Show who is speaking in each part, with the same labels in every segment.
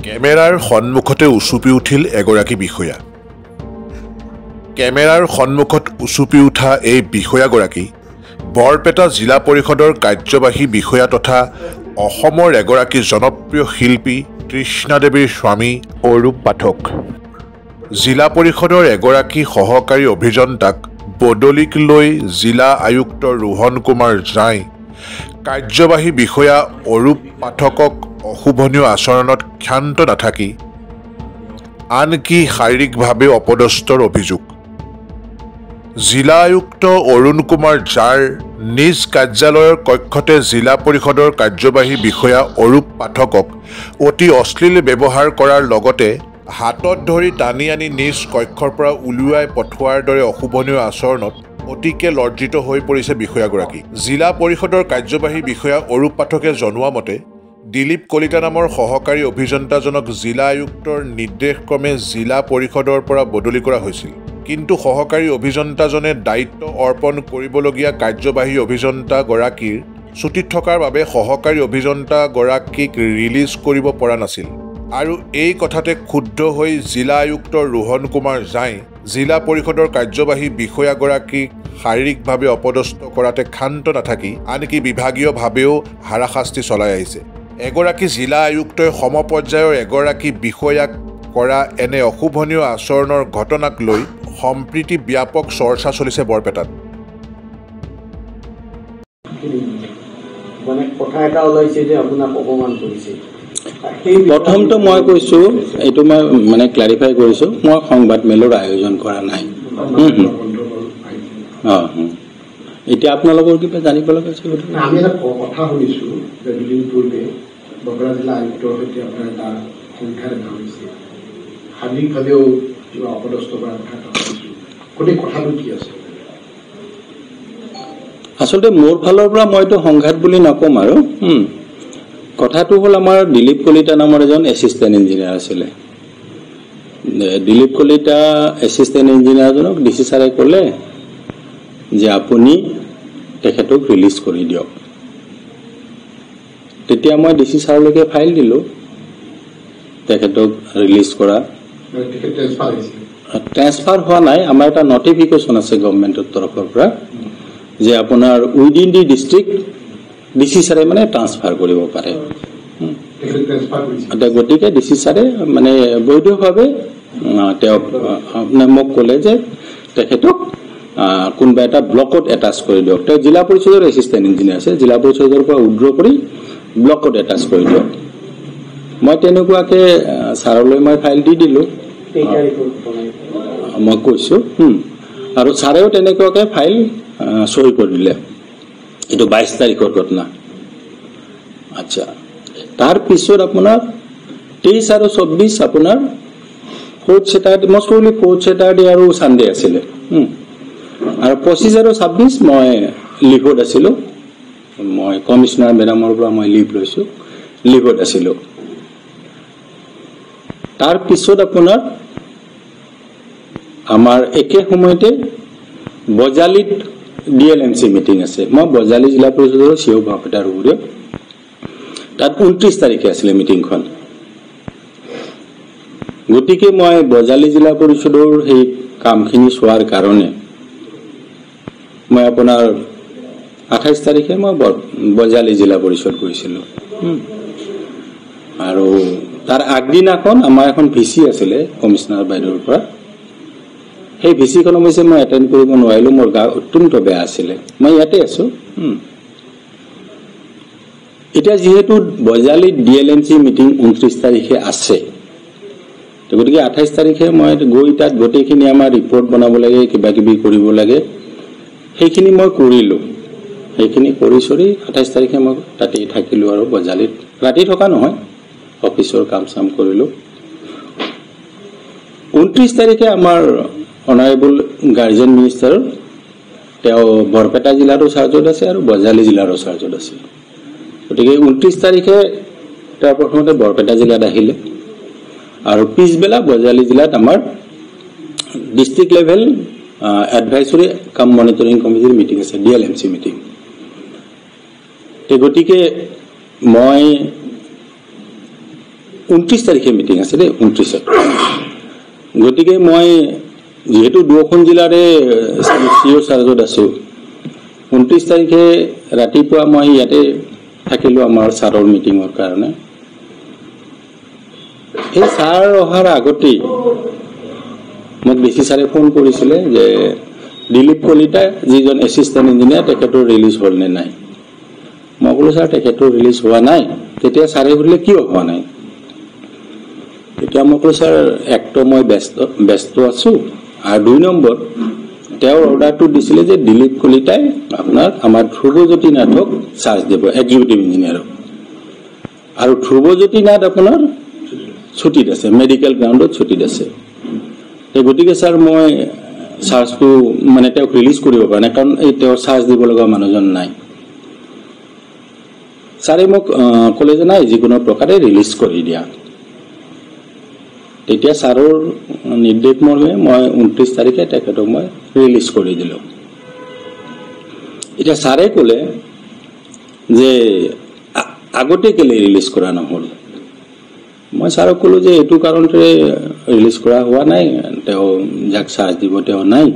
Speaker 1: কেমেৰাৰ সন্মুখতে উচুপি উঠিল এগৰাকী বিষয়া। কেমেৰাৰ সন্মুখত উচুপি উঠা এই বিষয়াগৰাকী বৰপেটা জিলা পৰিষদৰ কাৰ্যবাহী বিষয়া তথা অসমৰ এগৰাকী জনপ্ৰিয় শিল্পী তৃষ্ণা দেৱীৰ স্বামী অৰূপ পাঠক। জিলা পৰিষদৰ এগৰাকী সহকাৰী অভিযন্তাক বদলিক লৈ জিলা আয়ুক্ত ৰোহন কুমাৰ জাই কাৰ্যবাহী বিষয়া অৰূপ পাঠকক অশোভনীয় আচৰণত ক্ষান্ত নাথাকি আনকি শাৰীৰিকভাৱে অপদস্থৰ অভিযোগ। জিলা আয়ুক্ত অৰুণ কুমাৰ জাৰ নিজ কাৰ্যালয়ৰ কক্ষতে জিলা পৰিষদৰ কাৰ্যবাহী বিষয়া অৰূপ পাঠকক অতি অশ্লীল ব্যৱহাৰ কৰাৰ লগতে হাতত ধৰি টানি আনি নিজ কক্ষৰ পৰা উলিয়াই পঠোৱাৰ দৰে অশোভনীয় আচৰণত অতিকে লজ্জিত হৈ পৰিছে বিষয়াগৰাকী। জিলা পৰিষদৰ কাৰ্যবাহী বিষয়া অৰূপ পাঠকে জনোৱা মতে দিলীপ কলিতা নামৰ সহকাৰী অভিযন্তাজনক জিলা আয়ুক্তৰ নিৰ্দেশক্ৰমে জিলা পৰিষদৰ পৰা বদলি কৰা হৈছিল। কিন্তু সহকাৰী অভিযন্তাজনে দায়িত্ব অৰ্পণ কৰিবলগীয়া কাৰ্যবাহী অভিযন্তাগৰাকীৰ ছুটিত থকাৰ বাবে সহকাৰী অভিযন্তাগৰাকীক ৰিলিজ কৰিব পৰা নাছিল। আৰু এই কথাতে ক্ষুব্ধ হৈ জিলা আয়ুক্ত ৰোহন কুমাৰ জাই জিলা পৰিষদৰ কাৰ্যবাহী বিষয়াগৰাকীক শাৰীৰিকভাৱে অপদস্থ কৰাতে ক্ষান্ত নাথাকি আনকি বিভাগীয়ভাৱেও হাৰাশাস্তি চলাই আহিছে। এগৰাকী জিলা আয়ুক্তই সমপৰ্যায়ৰ এগৰাকী বিষয়াক কৰা এনে অশোভনীয় আচৰণৰ ঘটনাক লৈ সম্প্ৰীতি ব্যাপক চৰ্চা চলিছে বৰপেটাত।
Speaker 2: প্ৰথমটো মই কৈছোঁ, এইটো মই মানে ক্লাৰিফাই কৰিছোঁ, মই সংবাদ মেলৰ আয়োজন কৰা নাই। এতিয়া আপোনালোকৰ কিবা জানিব লগা আছে?
Speaker 3: আমি এটা কথা শুনিছোঁ যে দুদিন পূৰ্বে বৰপেটা জিলা আয়ুক্তৰ সৈতে আপোনাৰ এটা সংখ্যা দেখা হৈছে, শাৰীৰিকভাৱেও কিবা অপদস্থ কৰাৰ কথা এটা শুনিছোঁ। গোটেই কথাটো কি আছে?
Speaker 2: আচলতে মোৰ ফালৰ পৰা মইতো সংঘাত বুলি নক'ম আৰু কথাটো হ'ল আমাৰ দিলীপ কলিতা নামৰ এজন এছিষ্টেণ্ট ইঞ্জিনিয়াৰ আছিলে। দিলীপ কলিতা এছিষ্টেণ্ট ইঞ্জিনিয়াৰজনক ডিচি ছাৰে ক'লে যে আপুনি তেখেতক ৰিলিজ কৰি দিয়ক। তেতিয়া মই ডিচি ছাৰলৈকে ফাইল দিলোঁ তেখেতক ৰিলিজ কৰা। ট্ৰেন্সফাৰ হোৱা নাই, আমাৰ এটা নটিফিকেশ্যন আছে গভৰ্ণমেণ্টৰ তৰফৰ পৰা যে আপোনাৰ উইদিন দি ডিষ্ট্ৰিক্ট ডিচি ছাৰে মানে ট্ৰান্সফাৰ কৰিব পাৰে। গতিকে ডিচি ছাৰে মানে বৈধভাৱে তেওঁক মোক ক'লে যে তেখেতক কোনোবা এটা ব্লকত এটাচ কৰি দিয়ক। তেওঁ জিলা পৰিষদৰ এছিষ্টেণ্ট ইঞ্জিনিয়াৰ আছে, জিলা পৰিষদৰ পৰা উইড্ৰ কৰি ব্লকত এটাচ কৰি দিয়ক। মই তেনেকুৱাকৈ ছাৰলৈ মই ফাইল দি দিলোঁ, মই কৈছোঁ, আৰু ছাৰেও তেনেকুৱাকৈ ফাইল চহী কৰি দিলে। এইটো 22 তাৰিখৰ ঘটনা। আচ্ছা, তাৰপিছত আপোনাৰ 23 আৰু 24 আপোনাৰ fourth Saturday, most probably fourth Saturday আৰু ছানডে আছিলে। আৰু 25 আৰু 26 মই লিভত আছিলোঁ। মই কমিশনাৰ মেডামৰ পৰা মই লিভ লৈছোঁ, লিভত আছিলোঁ। তাৰপিছত আপোনাৰ আমাৰ একে সময়তে বজালীত DLMC মিটিং আছে। মই বজালী জিলা পৰিষদৰ চিও বৰপেটাৰ উপৰিও তাত 29 তাৰিখে আছিলে মিটিংখন। গতিকে মই বজালী জিলা পৰিষদৰ সেই কামখিনি চোৱাৰ কাৰণে মই আপোনাৰ 28 তাৰিখে মই বজালী জিলা পৰিষদ গৈছিলোঁ। আৰু তাৰ আগদিনাখন আমাৰ এখন ভিচি আছিলে কমিশনাৰ বাইদেউৰ পৰা। সেই ভিচিখন অৱশ্যে মই এটেণ্ড কৰিব নোৱাৰিলোঁ, মোৰ গা অত্যন্ত বেয়া আছিলে। মই ইয়াতে আছোঁ। এতিয়া যিহেতু বজালীত DLMC মিটিং 29 তাৰিখে আছে, গতিকে 28 তাৰিখে মই গৈ তাত গোটেইখিনি আমাৰ ৰিপৰ্ট বনাব লাগে, কিবা কিবি কৰিব লাগে, সেইখিনি মই কৰিলোঁ। সেইখিনি কৰি চৰি 28 তাৰিখে মই তাতেই থাকিলোঁ আৰু বজালীত ৰাতি থকা নহয়, অফিচৰ কাম চাম কৰিলোঁ। 29 তাৰিখে আমাৰ অনাৰেবল গাৰ্জেন মিনিষ্টাৰ তেওঁ বৰপেটা জিলাৰো চাৰ্জত আছে আৰু বজালী জিলাৰো চাৰ্জত আছে। গতিকে 29 তাৰিখে তেওঁ প্ৰথমতে বৰপেটা জিলাত আহিলে আৰু পিছবেলা বজালী জিলাত আমাৰ ডিষ্ট্ৰিক্ট লেভেল এডভাইজৰী কাম মনিটৰিং কমিটিৰ মিটিং আছে, DLMC মিটিং। গতিকে মই 29 তাৰিখে মিটিং আছে দেই, 29। গতিকে মই যেহেতু দুখন জিলাৰে চিঅ' চাৰ্জত আছো, 29 তাৰিখে ৰাতিপুৱা মই ইয়াতে থাকিলোঁ আমাৰ ছাৰৰ মিটিঙৰ কাৰণে। এই ছাৰ অহাৰ আগতেই মোক ডিচি ছাৰে ফোন কৰিছিলে যে দিলীপ কলিতা যিজন এছিষ্টেণ্ট ইঞ্জিনিয়াৰ তেখেতৰ ৰিলিজ হ'ল নে নাই। মই ক'লো ছাৰ তেখেতৰ ৰিলিজ হোৱা নাই। তেতিয়া ছাৰে সুধিলে কিয় হোৱা নাই। তেতিয়া মই ক'লো ছাৰ একটো মই ব্যস্ত আছোঁ, আৰু 2 নম্বৰ তেওঁৰ অৰ্ডাৰটো দিছিলে যে দিলীপ কলিতাই আপোনাৰ আমাৰ ধ্ৰুৱজ্যোতি নাথক চাৰ্জ দিব, এক্সিকিউটিভ ইঞ্জিনিয়াৰক। আৰু ধ্ৰুৱজ্যোতি নাথ আপোনাৰ ছুটীত আছে, মেডিকেল গ্ৰাউণ্ডত ছুটীত আছে। গতিকে ছাৰ মই চাৰ্জটো মানে তেওঁক ৰিলিজ কৰিব পৰা নাই, কাৰণ এই তেওঁৰ চাৰ্জ দিব লগা মানুহজন নাই। ছাৰে মোক ক'লে যে নাই, যিকোনো প্ৰকাৰে ৰিলিজ কৰি দিয়া। তেতিয়া ছাৰৰ নিৰ্দেশ মৰ্মে মই 29 তাৰিখে তেখেতক মই ৰিলিজ কৰি দিলোঁ। এতিয়া ছাৰে ক'লে যে আগতে কেলে ৰিলিজ কৰা নহ'ল। মই ছাৰক ক'লোঁ যে এইটো কাৰণতে ৰিলিজ কৰা হোৱা নাই, তেওঁ যাক চাৰ্জ দিব তেওঁ নাই।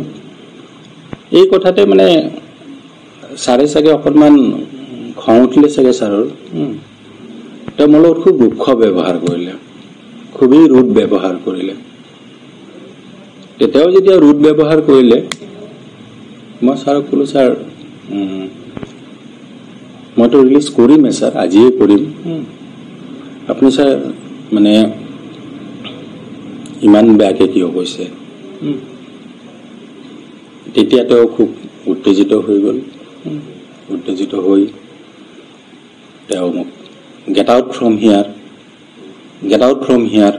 Speaker 2: এই কথাতে মানে ছাৰে চাগে অকণমান খং উঠিলে চাগে ছাৰৰ। তেওঁ মোৰ লগত খুব ৰুক্ষ ব্যৱহাৰ কৰিলে, খুবেই ৰুড ব্যৱহাৰ কৰিলে। তেতিয়াও যেতিয়া ৰুড ব্যৱহাৰ কৰিলে, মই ছাৰক ক'লোঁ ছাৰ মইতো ৰিলিজ কৰিমেই ছাৰ, আজিয়ে কৰিম। আপুনি ছাৰ মানে ইমান বেয়াকৈ কিয় কৈছে। তেতিয়া তেওঁ খুব উত্তেজিত হৈ গ'ল। উত্তেজিত হৈ তেওঁ মোক get out from here, get out from here,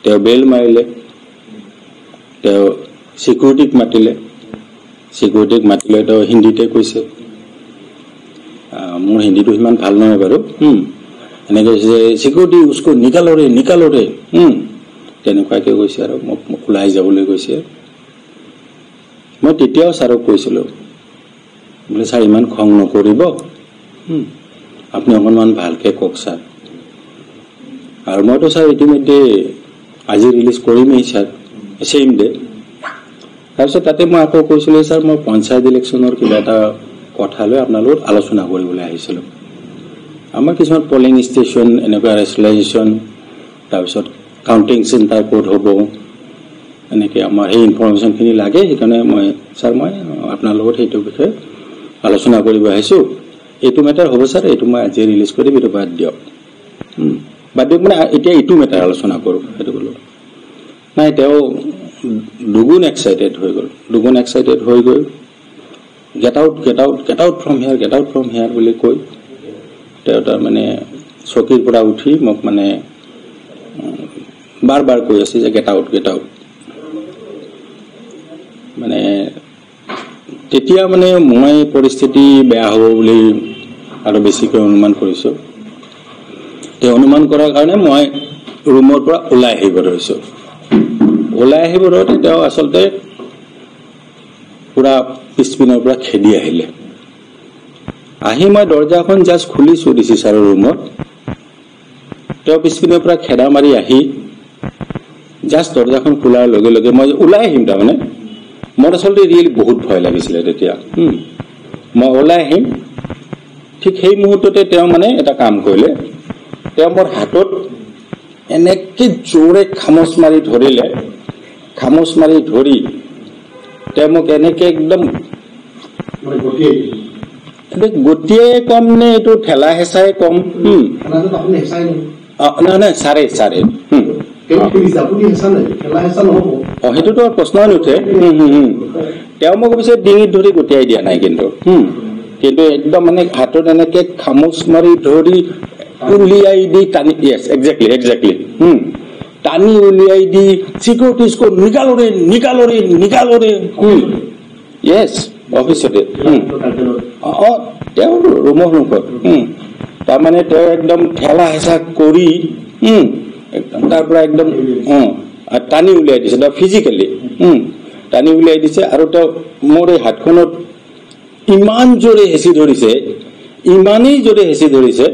Speaker 2: তেওঁ বেল মাৰিলে। তেওঁ চিকিউৰিটিক মাতিলে, চিকিউৰিটিক মাতিলে তেওঁ হিন্দীতে কৈছে। মোৰ হিন্দীটো সিমান ভাল নহয় বাৰু। এনেকৈ কৈছে যে চিকিউৰিটি উচকো নিকালো ৰে, নিকালো ৰে, তেনেকুৱাকৈ কৈছে আৰু মোক ওলাই যাবলৈ কৈছে। মই তেতিয়াও ছাৰক কৈছিলোঁ বোলে ছাৰ ইমান খং নকৰিব, আপুনি অকণমান ভালকৈ কওক ছাৰ। আৰু মইতো ছাৰ ইতিমধ্যে আজি ৰিলিজ কৰিমেই ছাৰ, ছেইম ডে। তাৰপিছত তাতে মই আকৌ কৈছিলোঁ ছাৰ মই পঞ্চায়ত ইলেকশ্যনৰ কিবা এটা কথা লৈ আপোনাৰ লগত আলোচনা কৰিবলৈ আহিছিলোঁ। আমাৰ কিছুমান পলিং ষ্টেচন, এনেকুৱা ৰেচুলাইজেশ্যন, তাৰপিছত কাউণ্টিং চেণ্টাৰ ক'ত হ'ব, এনেকৈ আমাৰ সেই ইনফৰমেশ্যনখিনি লাগে। সেইকাৰণে মই ছাৰ মই আপোনাৰ লগত সেইটো বিষয়ে আলোচনা কৰিব আহিছোঁ। এইটো মেটাৰ হ'ব ছাৰ, এইটো মই আজি ৰিলিজ কৰিম, এইটো বাদ দিয়ক। বাদ দিয়ক মানে এতিয়া এইটো মেটাৰ আলোচনা কৰোঁ, সেইটো ক'লোঁ। নাই, তেওঁ দুগুণ এক্সাইটেড হৈ গ'ল, দুগুণ এক্সাইটেড হৈ গৈ get out, get out, get out from here, get out from here বুলি কৈ তেওঁ তাৰমানে চকীৰ পৰা উঠি মোক মানে বাৰ বাৰ কৈ আছে যে গেট আউট, গেট আউট। মানে তেতিয়া মানে মই পৰিস্থিতি বেয়া হ'ব বুলি আৰু বেছিকৈ অনুমান কৰিছোঁ। এই অনুমান কৰাৰ কাৰণে মই ৰুমৰ পৰা ওলাই আহিব ধৰিছোঁ। ওলাই আহিব ধৰোঁতে তেওঁ আচলতে পুৰা পিছপিনৰ পৰা খেদি আহিলে। আহি মই দৰ্জাখন জাষ্ট খুলিছোঁ ডিচি ছাৰৰ ৰুমত, তেওঁ পিছপিনৰ পৰা খেদা মাৰি আহি জাষ্ট দৰ্জাখন খোলাৰ লগে লগে মই ওলাই আহিম। তাৰমানে মোৰ আচলতে ৰিয়েলি বহুত ভয় লাগিছিলে তেতিয়া। মই ওলাই আহিম, ঠিক সেই মুহূৰ্ততে তেওঁ মানে এটা কাম কৰিলে, তেওঁ মোৰ হাতত এনেকৈ জোৰে খামোচ মাৰি ধৰিলে। খামোচ মাৰি ধৰি তেওঁ মোক এনেকৈ একদম গতিয়ে কম নে এইটো ঠেলা হেঁচাই কম, নহয় নহয় ছাৰে ছাৰে সেইটোতো প্ৰশ্নই নুঠে। তেওঁ মোক অৱশ্যে ডিঙিত ধৰি গতিয়াই দিয়া নাই, কিন্তু একদম মানে হাতত এনেকে খামোচ মাৰি ধৰি উলিয়াই দি টানি, য়েছ একজেক্টলি একজেক্টলি, টানি উলিয়াই দি চিকিউৰিটিজকো নিকালৰে নিকালৰে নিকালৰে, য়েছ অফিচতে। তেওঁৰ ৰুমৰ মুখত তাৰমানে তেওঁ একদম ঠেলা হেঁচা কৰি একদম তাৰ পৰা একদম টানি উলিয়াই দিছে ফিজিকেলি টানি উলিয়াই দিছে আৰু তেওঁ মোৰ এই হাতখনত ইমান জোৰে হেঁচি ধৰিছে ইমানেই জোৰে হেঁচি ধৰিছে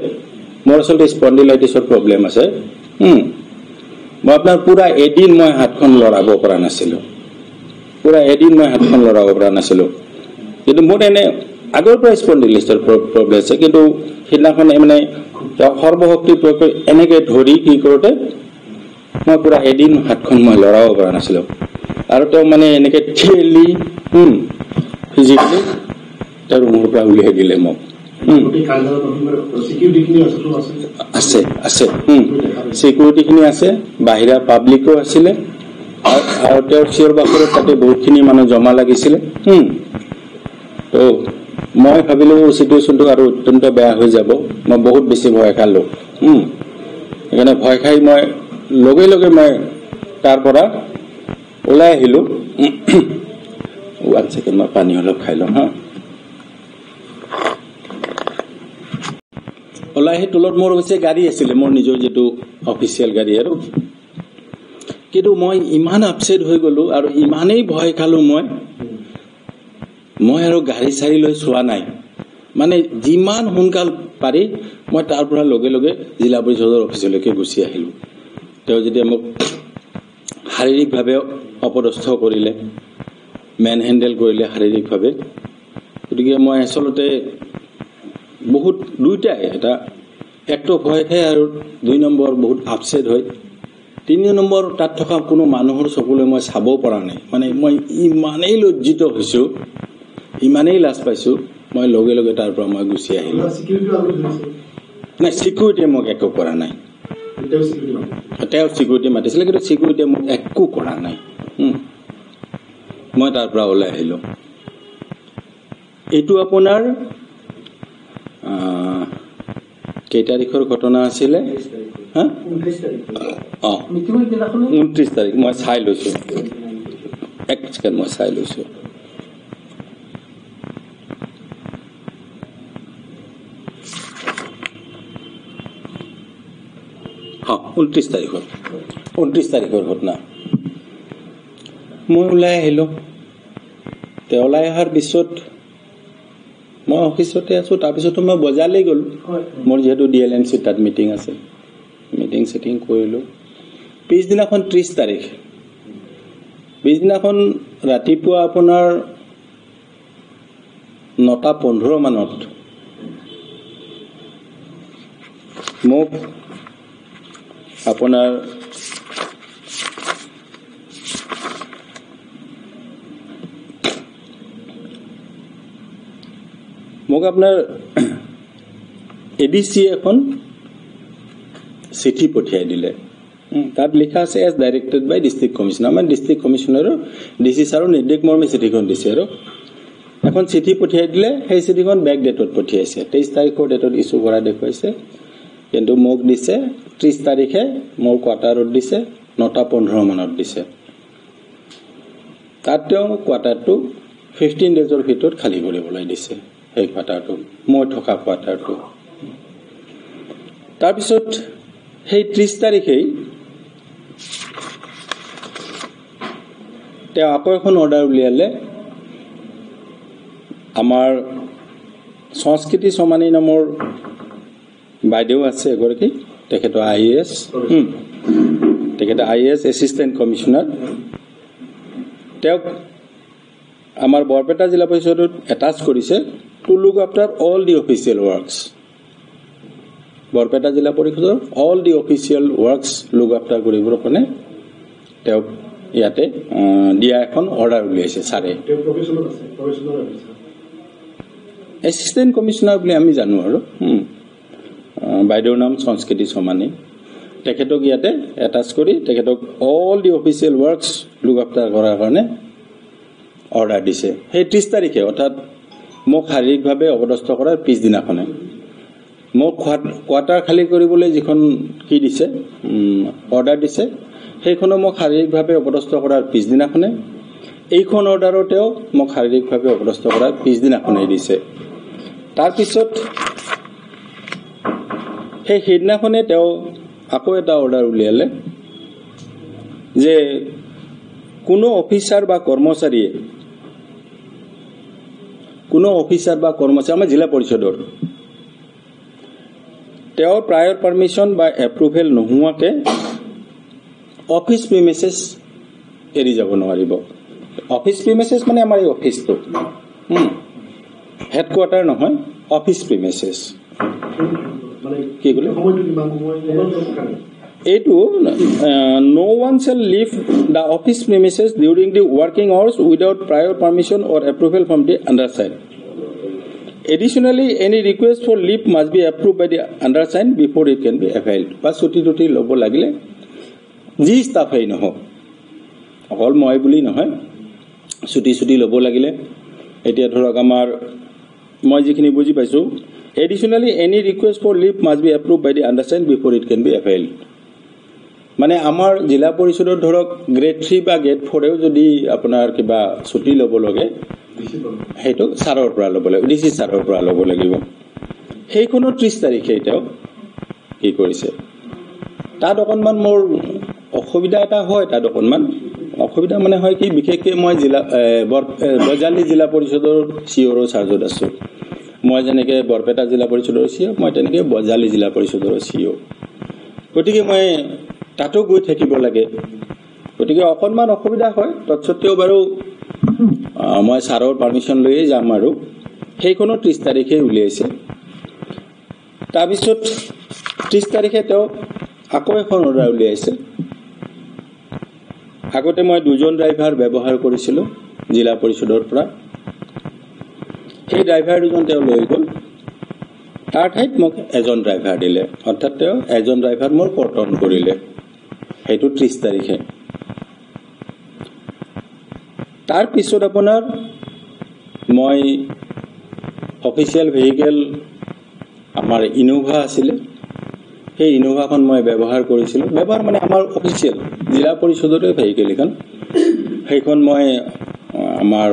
Speaker 2: মোৰ আচলতে স্পণ্ডিলাইটিছৰ প্ৰব্লেম আছে মই আপোনাৰ পুৰা এদিন মই হাতখন লৰাব পৰা নাছিলো কিন্তু মোৰ এনে আগৰ পৰা স্পণ্ডিলাইটিছৰ প্ৰব্লেম আছে কিন্তু সেইদিনাখন মানে সৰ্বশক্তি প্ৰয়োগ কৰি এনেকে ধৰি কি কৰোঁতে মই পুৰা এদিন হাতখন মই লৰাব পৰা নাছিলো আৰু তেওঁ মানে এনেকে ঠেলি ফিজিকেলি তেওঁ ৰুমৰ পৰা উলিয়াই দিলে মোক আছে চিকিউৰিটিখিনি আছে বাহিৰা পাব্লিকো আছিলে আৰু তেওঁৰ চিঞৰ বাখৰত তাতে বহুতখিনি মানুহ জমা লাগিছিলে তো মই ভাবিলো চিটুৱেশ্যনটো আৰু অত্যন্ত বেয়া হৈ যাব মই বহুত বেছি ভয় খালো সেইকাৰণে ভয় খাই মই লগে লগে মই তাৰ পৰা ওলাই আহিলো 1 সেকেন্ড মই পানী অলপ খাই লওঁ ওলাই আহি তলত মোৰ অৱশ্যে গাড়ী আছিলে মোৰ নিজৰ যিটো অফিচিয়েল গাড়ী আৰু কিন্তু মই ইমান আপছেট হৈ গলো আৰু ইমানেই ভয় খালো মই আৰু গাড়ী চাৰি লৈ চোৱা নাই মানে যিমান সোনকাল পাৰি মই তাৰ পৰা লগে লগে জিলা পৰিষদৰ অফিচলৈকে গুচি আহিলো তেওঁ যেতিয়া মোক শাৰীৰিকভাৱে অপদস্থ কৰিলে মেন হেণ্ডেল কৰিলে শাৰীৰিকভাৱে গতিকে মই আচলতে বহুত দুইটাই এটা একটো ভয় খাই আৰু 2 নম্বৰ বহুত আপছেট হয় 3 নম্বৰ তাত থকা কোনো মানুহৰ চকুলৈ মই চাব পৰা নাই মানে মই ইমানেই লজ্জিত হৈছো ইমানেই লাজ পাইছো মই লগে লগে তাৰ পৰা মই গুচি আহিলো নাই চিকিউৰিটিয়ে মোক একো কৰা নাই তেওঁ চিকিউৰিটি মাতিছিলে কিন্তু চিকিউৰিটিয়ে মোক একো কৰা নাই মই তাৰ পৰা ওলাই আহিলো এইটো আপোনাৰ কেই তাৰিখৰ ঘটনা আছিলে 29 তাৰিখ মই চাই লৈছো 1 সেকেন্ড মই চাই লৈছো हाँ 29 तारीखर घटना मैं ओলাই আহিলো তে ওলাই অহাৰ পিছত মই অফিসতে আছো তাৰ পিছত মই বজাৰলৈ গলো মোৰ যেহেতু ডিএলএমসি তাত মিটিং আছে মিটিং সেটিং কৰিলো পিছদিনাখন 30 তাৰিখ পিছদিনাখন ৰাতিপুৱা আপোনাৰ 9:15 মানত মোক আপোনাৰ এডিসি এখন চিঠি পঠিয়াই দিলে তাত লিখা আছে এজ ডাইৰেক্টেড বাই ডিস্ট্ৰিক্ট কমিশনাৰ মানে ডিস্ট্ৰিক্ট কমিশনাৰৰ ডিসি ছাৰৰ নিৰ্দেশ মৰ্মে চিঠিখন দিছে আৰু এখন চিঠি পঠিয়াই দিলে সেই চিঠিখন বেক ডেটত পঠিয়াইছে 23 তাৰিখৰ ডেটত ইস্যু কৰা দেখুৱাইছে কিন্তু মোক দিছে 30 তাৰিখে মোৰ কোৱাৰ্টাৰত দিছে 9:15 মানত দিছে তাত তেওঁ কোৱাৰ্টাৰটো 15 ডেজৰ ভিতৰত খালি কৰিবলৈ দিছে এই কোৱাৰ্টাৰটো মই থকা কোৱাৰ্টাৰটো তাৰ পিছত সেই 30 তাৰিখেই তেওঁ আকৌ এখন অৰ্ডাৰ উলিয়ালে আমাৰ সংস্কৃতি সমানী নামৰ বাইদেউ আছে এগৰাকী তেখেত আইএএস এসিস্টেন্ট কমিশনাৰ তেওঁক আমাৰ বৰপেটা জিলা পৰিষদত এটাচ কৰিছে to look after all the official works Barpeta জিলা পৰিষদৰ all the official works look after কৰিবৰ কাৰণে তেওঁক ইয়াতে দিয়া এখন অৰ্ডাৰ উলিয়াইছে ছাৰে এসিস্টেন্ট কমিশনাৰ বুলি আমি জানো আৰু বাইদেউৰ নাম সংস্কৃতি সমানী তেখেতক ইয়াতে এটাচ কৰি তেখেতক all the official works look after কৰাৰ কাৰণে অৰ্ডাৰ দিছে সেই 30 তাৰিখে অৰ্থাৎ মোক শাৰীৰিকভাৱে অৱদস্থ কৰাৰ পিছদিনাখনে মোক কোৱাৰ্টাৰ খালী কৰিবলৈ যিখন কি দিছে অৰ্ডাৰ দিছে সেইখনো মোক শাৰীৰিকভাৱে অৱদস্থ কৰাৰ পিছদিনাখনে এইখন অৰ্ডাৰতেও মোক শাৰীৰিকভাৱে অৱদস্থ কৰাৰ পিছদিনাখনেই দিছে তাৰপিছত সেইদিনাখনে তেওঁ আকৌ এটা অৰ্ডাৰ উলিয়ালে যে কোনো অফিচাৰ বা কৰ্মচাৰীয়ে আমাৰ জিলা পৰিষদৰ তেওঁৰ প্ৰায়ৰ পাৰ্মিশ্যন বা এপ্ৰুভেল নোহোৱাকে অফিচ প্ৰিমিচেছ এৰি যাব নোৱাৰিব। অফিচ প্ৰিমিচেছ মানে আমাৰ এই অফিচটো, হেডকোৱাৰ্টাৰ নহয়, অফিচ প্ৰিমিচেছ। কি ক'লে এইটো no one shall leave the office premises during the working hours without prior permission or approval from the undersigned. Additionally, any request for leave must be approved by the undersigned before it can be availed. বা ছুটি ল'ব লাগিলে যি ষ্টাফেই নহওক, অকল মই বুলি নহয়, ছুটি ল'ব লাগিলে এতিয়া ধৰক আমাৰ মই যিখিনি বুজি পাইছোঁ, additionally any request for leave must be approved by the undersigned before it can be availed. মানে আমাৰ জিলা পৰিষদৰ ধৰক গ্ৰেড 3 বা গ্ৰেড 4 যদি আপোনাৰ কিবা ছুটি ল'ব লাগে সেইটো ছাৰৰ পৰা ল'ব লাগিব, ডিচি ছাৰৰ পৰা ল'ব লাগিব। সেইখনো 30 তাৰিখে এতিয়াও কি কৰিছে। তাত অকণমান মোৰ অসুবিধা এটা হয়, তাত অকণমান অসুবিধা মানে হয় কি, বিশেষকৈ মই বজালি জিলা পৰিষদৰ চিঅ'ৰ চাৰ্জত আছোঁ। মই যেনেকৈ বৰপেটা জিলা পৰিষদৰ চিঅ', মই তেনেকৈ বজালি জিলা পৰিষদৰ চিঅ'। গতিকে মই তাতো গৈ থাকিব লাগে, গতিকে অকণমান অসুবিধা হয়। তৎসত্বেও বাৰু মই ছাৰৰ পাৰ্মিশ্যন লৈয়ে যাম আৰু সেইখনো 30 তাৰিখে উলিয়াইছে। তাৰপিছত 30 তাৰিখে তেওঁ আকৌ এখন অৰ্ডাৰ উলিয়াইছে। আগতে মই 2জন ড্ৰাইভাৰ ব্যৱহাৰ কৰিছিলোঁ জিলা পৰিষদৰ পৰা, সেই ড্ৰাইভাৰ 2জন তেওঁ লৈ গ'ল, তাৰ ঠাইত মোক এজন ড্ৰাইভাৰ দিলে, অৰ্থাৎ তেওঁ এজন ড্ৰাইভাৰ মোৰ কৰ্তন কৰিলে, সেইটো 30 তাৰিখে। তাৰপিছত আপোনাৰ মই অফিচিয়েল ভেহিকেল আমাৰ ইনোভা আছিলে, সেই ইনোভাখন মই ব্যৱহাৰ কৰিছিলোঁ। ব্যৱহাৰ মানে আমাৰ অফিচিয়েল জিলা পৰিষদৰে ভেহিকেল এখন, সেইখন মই আমাৰ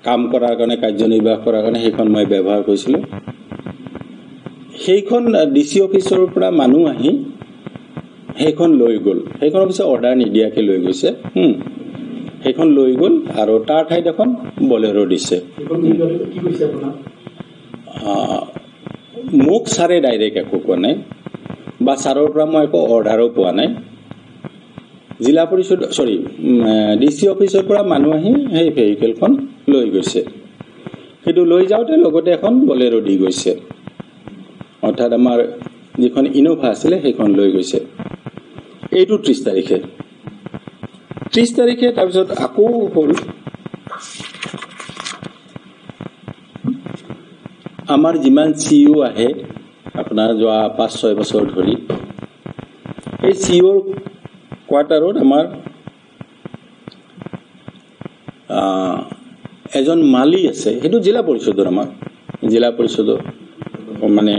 Speaker 2: কাম কৰাৰ কাৰণে, কাৰ্যনিৰ্বাহ কৰাৰ কাৰণে সেইখন মই ব্যৱহাৰ কৰিছিলোঁ। সেইখন ডিচি অফিচৰ পৰা মানুহ আহি সেইখন লৈ গ'ল, সেইখন অফিচে অৰ্ডাৰ নিদিয়াকৈ লৈ গৈছে। সেইখন লৈ গ'ল আৰু তাৰ ঠাইত এখন বলেৰো দিছে। মোক ছাৰে ডাইৰেক্ট একো কোৱা নাই, বা ছাৰৰ পৰা মই একো অৰ্ডাৰো পোৱা নাই। জিলা পৰিষদ ডিচি অফিচৰ পৰা মানুহ আহি সেই ভেহিকেলখন লৈ গৈছে। সেইটো লৈ যাওঁতে লগতে এখন বলেৰো দি গৈছে, অৰ্থাৎ আমাৰ যিখন ইনোভা আছিলে সেইখন লৈ গৈছে। এইটো 30 তাৰিখে। 30 তাৰিখে তাৰপিছত আকৌ হ'ল আমাৰ যিমান চিঅ' আহে আপোনাৰ যোৱা 5-6 বছৰ ধৰি, এই চিঅ'ৰ কোৱাৰ্টাৰত আমাৰ এজন মালি আছে, সেইটো জিলা পৰিষদৰ, আমাৰ জিলা পৰিষদৰ মানে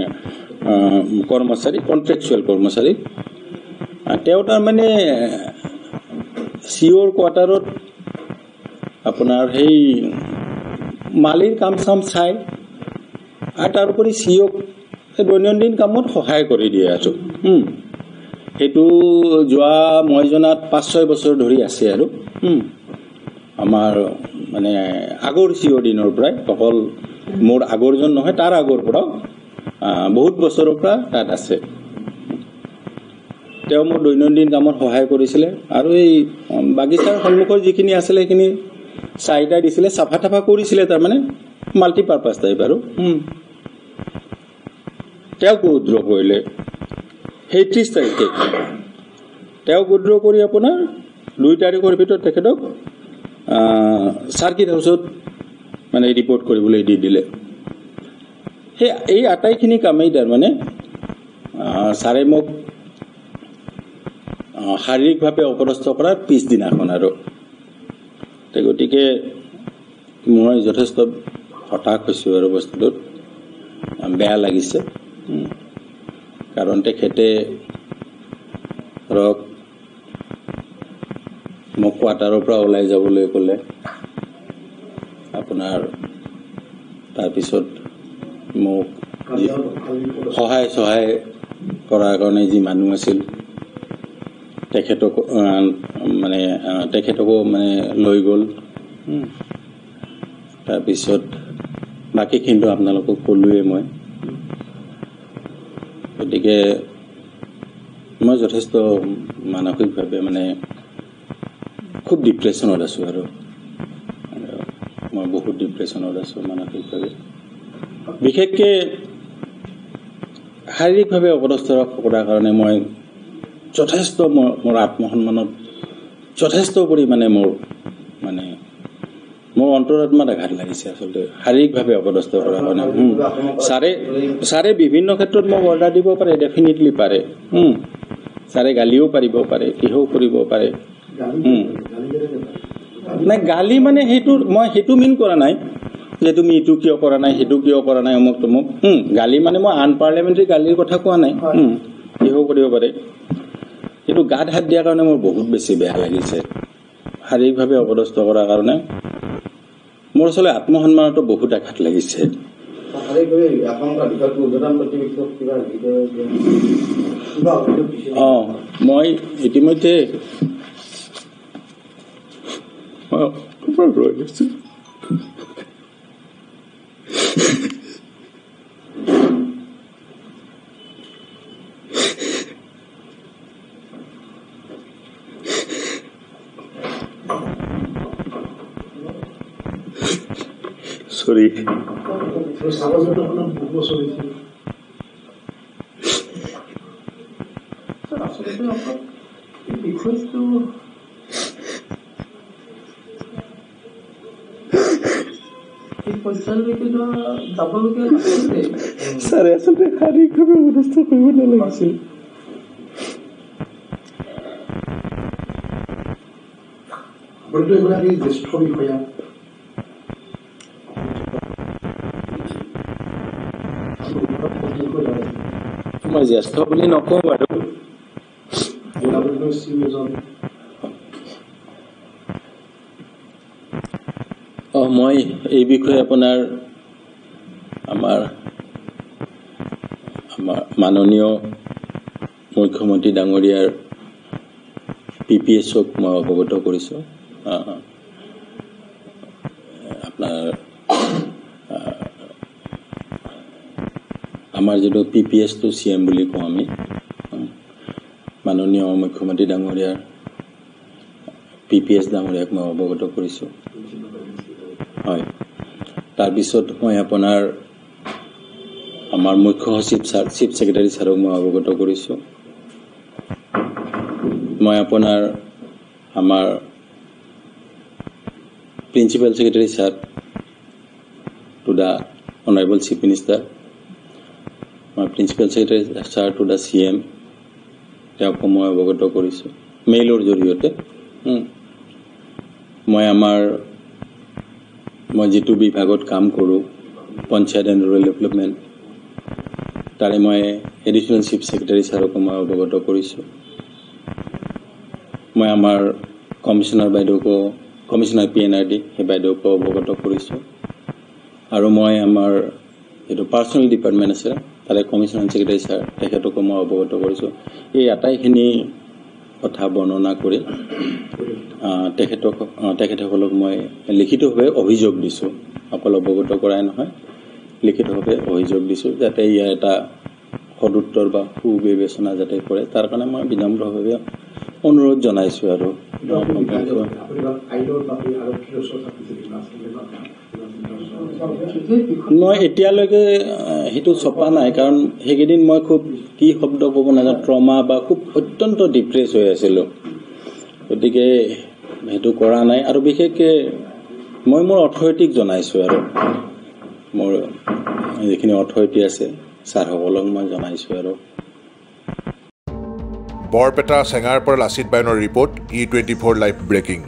Speaker 2: কৰ্মচাৰী, কণ্ট্ৰেকচুৱেল কৰ্মচাৰী। তেওঁ তাৰমানে চিঅ'ৰ কোৱাৰ্টাৰত আপোনাৰ সেই মালিৰ কাম চাম চাই, আৰু তাৰোপৰি চিঅ'ক দৈনন্দিন কামত সহায় কৰি দিয়ে আৰু সেইটো যোৱা মই জনাত 5-6 বছৰ ধৰি আছে আৰু আমাৰ মানে আগৰ চিঅ' দিনৰ পৰাই, অকল মোৰ আগৰজন নহয়, তাৰ আগৰ পৰাও বহুত বছৰৰ পৰা তাত আছে। তেওঁ মোৰ দৈনন্দিন কামত সহায় কৰিছিলে, আৰু এই বাগিচাৰ সন্মুখৰ যিখিনি আছিলে সেইখিনি চাৰিটা দিছিলে, চাফা তাফা কৰিছিলে, তাৰমানে মাল্টিপাৰ্পাছ টাইপ আৰু। তেওঁক উইথড্ৰ কৰিলে সেই 30 তাৰিখে। তেওঁক উইথড্ৰ কৰি আপোনাৰ 2 তাৰিখৰ ভিতৰত তেখেতক চাৰ্কিট হাউচত মানে ৰিপৰ্ট কৰিবলৈ দি দিলে। সেই এই আটাইখিনি কামেই তাৰমানে ছাৰে মোক শাৰীৰিকভাৱে অপদস্থ কৰাৰ পিছদিনাখন আৰু। গতিকে মই যথেষ্ট হতাশ হৈছোঁ আৰু বস্তুটোত, বেয়া লাগিছে। কাৰণ তেখেতে ধৰক মোক কোৱাৰ্টাৰৰ পৰা ওলাই যাবলৈ ক'লে, আপোনাৰ তাৰপিছত মোক সহায় কৰাৰ কাৰণে যি মানুহ আছিল তেখেতক মানে তেখেতকো মানে লৈ গ'ল। তাৰপিছত বাকীখিনিতো আপোনালোকক ক'লোৱে মই। গতিকে মই যথেষ্ট মানসিকভাৱে মানে খুব ডিপ্ৰেশ্যনত আছোঁ আৰু মই বহুত ডিপ্ৰেশ্যনত আছোঁ মানসিকভাৱে। বিশেষকৈ শাৰীৰিকভাৱে অপদস্থ কৰাৰ কাৰণে মই যথেষ্ট মোৰ আত্মসন্মানত যথেষ্ট পৰিমাণে মোৰ অন্তৰাত্মাত আঘাত লাগিছে আচলতে শাৰীৰিকভাৱে অপদস্থ কৰাৰ কাৰণে। ছাৰে বিভিন্ন ক্ষেত্ৰত মোক অৰ্ডাৰ দিব পাৰে, ডেফিনেটলি পাৰে। ছাৰে গালিও পাৰিব পাৰে, কিহও কৰিব পাৰে। নাই গালি মানে মই সেইটো মিন কৰা নাই যে তুমি ইটো কিয় কৰা নাই, সেইটো কিয় কৰা নাই, অমুক তমুক। গালি মানে মই আনপাৰ্লিয়ামেণ্টাৰী গালিৰ কথা কোৱা নাই, কিহও কৰিব পাৰে। কিন্তু গাত হাত দিয়াৰ কাৰণে মোৰ বহুত বেছি বেয়া লাগিছে। শাৰীৰিকভাৱে অপদস্থ কৰাৰ কাৰণে মোৰ আচলতে আত্মসন্মানতো বহুত আঘাত লাগিছে। মই ইতিমধ্যে ৰৈ আছো। সৰি ছাৰে আচলতে শাৰীৰিকভাৱে অৱস্থ কৰিব নালাগিছিল।
Speaker 3: জ্যেষ্ঠ বিষয়া
Speaker 2: মই জ্যেষ্ঠ বুলি নকওঁ বাৰু। মই এই বিষয়ে আপোনাৰ আমাৰ মাননীয় মুখ্যমন্ত্ৰী ডাঙৰীয়াৰ PPSক মই অৱগত কৰিছোঁ। আপোনাৰ আমাৰ যিটো PPSটো CM বুলি কওঁ আমি, মাননীয় মুখ্যমন্ত্ৰী ডাঙৰীয়াৰ PPS ডাঙৰীয়াক মই অৱগত কৰিছোঁ। হয়, তাৰপিছত মই আপোনাৰ আমাৰ মুখ্য সচিব ছাৰ, চিফ ছেক্ৰেটাৰী ছাৰক মই অৱগত কৰিছোঁ। মই আপোনাৰ আমাৰ principal secretary sir to the honourable chief minister, মই principal secretary sir to the CM তেওঁকো মই অৱগত কৰিছোঁ মেইলৰ জৰিয়তে। মই যিটো বিভাগত কাম কৰোঁ, পঞ্চায়ত এণ্ড ৰুৰেল ডেভেলপমেণ্ট, তাৰে মই এডিশ্যনেল চিফ ছেক্ৰেটাৰী ছাৰকো মই অৱগত কৰিছোঁ। মই আমাৰ কমিশ্যনাৰ বাইদেউকো, কমিশ্যনাৰ PNRD সেই বাইদেউকো অৱগত কৰিছোঁ। আৰু মই আমাৰ যিটো পাৰ্চনেল ডিপাৰ্টমেণ্ট আছে তাৰে কমিশ্যনাৰ ছেক্ৰেটাৰী ছাৰ তেখেতকো মই অৱগত কৰিছোঁ। এই আটাইখিনি কথা বৰ্ণনা কৰি তেখেতসকলক মই লিখিতভাৱে অভিযোগ দিছোঁ। অকল অৱগত কৰাই নহয়, লিখিতভাৱে অভিযোগ দিছোঁ যাতে ইয়াৰ এটা সদুত্তৰ বা সুবিবেচনা যাতে কৰে, তাৰ কাৰণে মই বিনম্ৰভাৱে অনুৰোধ জনাইছোঁ। আৰু মই এতিয়ালৈকে সেইটো ছপা নাই, কাৰণ সেইকেইদিন মই খুব কি শব্দ ক'ব নাজানো, ট্ৰমা বা খুব অত্যন্ত ডিপ্ৰেছ হৈ আছিলোঁ। গতিকে সেইটো কৰা নাই। আৰু বিশেষকৈ মই মোৰ অথৰিটিক জনাইছোঁ, আৰু মোৰ যিখিনি অথৰিটি আছে ছাৰসকলক মই জনাইছোঁ। আৰু
Speaker 1: বৰপেটা চেঙাৰ পৰা লাচিত বায়নৰ ৰিপৰ্ট E24 লাইভ ব্ৰেকিং।